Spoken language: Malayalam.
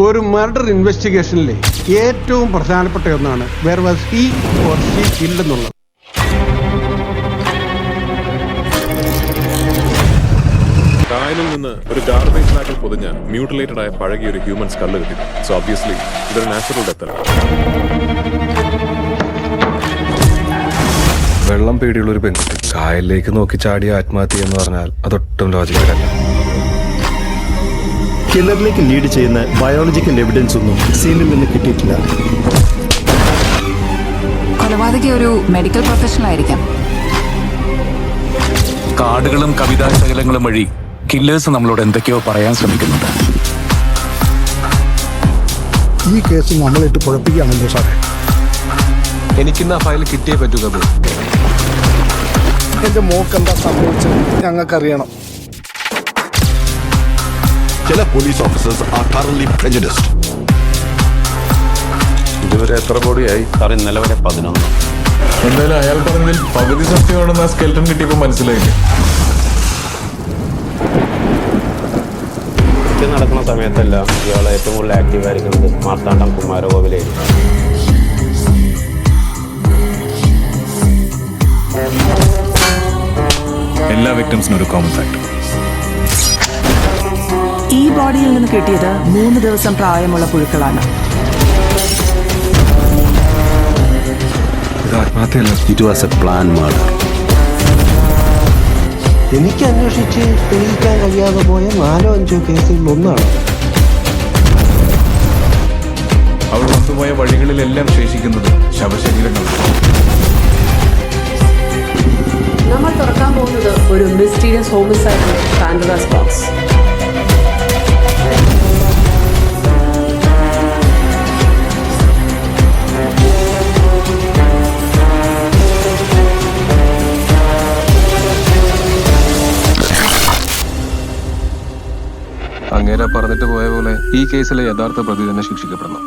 ഒരു മർഡർ ഇൻവെസ്റ്റിഗേഷനിലെ ഏറ്റവും പ്രധാനപ്പെട്ട ഒന്നാണ് where was he or she killed എന്നുള്ളത്. കായലിൽ നിന്ന് ഒരു ഗാർബേജ് ബാഗിൽ പൊതിഞ്ഞ മ്യൂട്ടിലേറ്റഡ് ആയ പഴകിയ ഒരു ഹ്യൂമൻ സ്കള്ള് കിട്ടി. സോ ഒബ്വിയസ്ലി ഇതൊരു നാച്ചുറൽ ഡെത്ത് അല്ല. വെള്ളം പേടിയുള്ള ഒരു പെൺകുട്ടി കായലിലേക്ക് നോക്കി ചാടിയ ആത്മഹത്യ എന്ന് പറഞ്ഞാൽ അതൊട്ടും ലോജിക്കലല്ല. കില്ലറിലേക്ക് ലീഡ് ചെയ്യുന്ന ബയോളജിക്കൽ എവിഡൻസ് ഒന്നും സീനിൽ നിന്ന് കിട്ടിയിട്ടില്ല. കൊലപാതകി ഒരു മെഡിക്കൽ പ്രൊഫഷണൽ ആയിരിക്കാം. കാർഡുകളും കവിതാശകലങ്ങളും വഴി കില്ലേഴ്സ് നമ്മളോട് എന്തൊക്കെയോ പറയാൻ ശ്രമിക്കുന്നുണ്ട്. ഈ കേസ് നമ്മളിട്ട് കുഴപ്പിക്കുകയാണല്ലോ സാറേ. എനിക്കിന്ന് ആ ഫയൽ കിട്ടിയേ പറ്റൂ കബീർ. എന്റെ മോക്ക് എന്താ സംഭവിച്ചത് ഞങ്ങൾക്കറിയണം. ചില police officers are thoroughly prejudiced. ഇതുവരെ എത്ര ബോഡിയായി? സാർ ഇന്നലെ വരെ 11. എന്തായാലും അയാൾ പറഞ്ഞതിൽ പകുതി സത്യമാണെന്ന് ആ സ്കെൽട്ടൺ കിട്ടിയപ്പോൾ മനസ്സിലായില്ല. ഇത് നടക്കുന്ന സമയത്തെല്ലാം ഇയാൾ ഏറ്റവും കൂടുതൽ ആക്റ്റീവ് ആയിരിക്കുന്നത് മാർത്താണ്ഡം കുമാരകോവിലായിരിക്കും. എല്ലാ വിക്ടിംസിനും ഒരു കോമൺ ഫാക്ടർ. ഈ ബോഡിയിൽ നിന്ന് കിട്ടിയത് 3 ദിവസം പ്രായമുള്ള പുഴുക്കളാണ്. ഇത് ആത്മഹത്യയല്ല. It was a plan murder. എനിക്ക് അന്വേഷിച്ച് തെളിയിക്കാൻ കഴിയാതെ പോയ 4-5 കേസുകളിലൊന്നാണ്. അവൾ വന്നുപോയ വഴികളിലെല്ലാം ശേഷിക്കുന്നത് ശവശരീരങ്ങളാണ്. നമ്മൾ തുറക്കാൻ പോകുന്നത് ഒരു മിസ്റ്റീരിയസ് ഹോമിസൈഡ് പാൻഡോറാസ് ബോക്സ്. അങ്ങേരെ പറഞ്ഞിട്ട് പോയ പോലെ ഈ കേസിലെ യഥാർത്ഥ പ്രതി തന്നെ ശിക്ഷിക്കപ്പെടണം.